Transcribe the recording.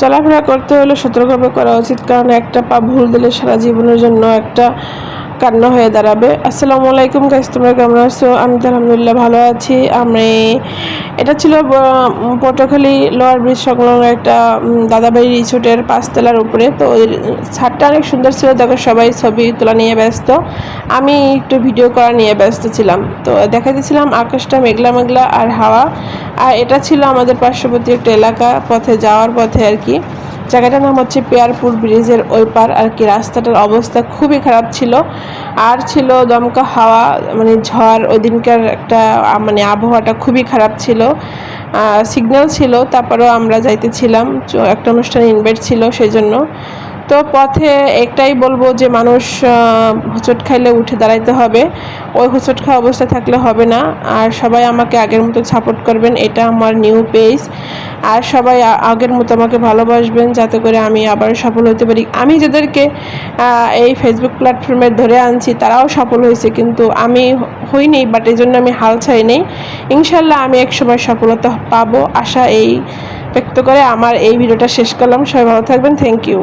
চলাফেরা করতে হলে সতর্কভাবে করা উচিত, কারণ একটা পা ভুল দিলে সারা জীবনের জন্য একটা কান্না হয়ে দাঁড়াবে। আসসালামু আলাইকুম গাইস, তোমরা কেমন আছো? আমি তো আলহামদুলিল্লাহ ভালো আছি। এটা ছিল পটুয়াখালী লোয়ার ব্রিজ সংলগ্ন একটা দাদাবাড়ি রিসোর্টের 5 তলার উপরে। তো ওই ছাদটা অনেক সুন্দর ছিল, দেখো সবাই ছবি তোলা নিয়ে ব্যস্ত, আমি একটু ভিডিও করা নিয়ে ব্যস্ত ছিলাম। তো দেখাতেছিলাম আকাশটা মেঘলা মেঘলা আর হাওয়া। আর এটা ছিল আমাদের পার্শ্ববর্তী একটা এলাকা, পথে যাওয়ার পথে আর কি। জায়গাটার নাম হচ্ছে পেয়ারপুর ব্রিজের ওই পার আর কি। রাস্তাটার অবস্থা খুবই খারাপ ছিল, আর ছিল দমকা হাওয়া, মানে ঝড়। ওই দিনকার একটা মানে আবহাওয়াটা খুবই খারাপ ছিল, সিগন্যাল ছিল, তারপরেও আমরা যাইতেছিলাম, একটা অনুষ্ঠানে ইনভাইট ছিল সেই জন্য। তো পথে একটাই বলবো যে মানুষ হোঁচট খাইলে উঠে দাঁড়াইতে হবে, ওই হোঁচট খাওয়া অবস্থা থাকলে হবে না। আর সবাই আমাকে আগের মতো সাপোর্ট করবেন, এটা আমার নিউ পেজ। আর সবাই আগের মতো আমাকে ভালোবাসবেন, যাতে করে আমি আবার সফল হতে পারি। আমি যাদেরকে এই ফেসবুক প্ল্যাটফর্মে ধরে আনছি তারাও সফল হয়েছে, কিন্তু আমি হইনি, বাট এই জন্য আমি হাল ছাই নেই। ইনশাল্লাহ আমি একসময় সফলতা পাবো, আশা এই ব্যক্ত করে আমার এই ভিডিওটা শেষ করলাম। সবাই ভালো থাকবেন, থ্যাংক ইউ।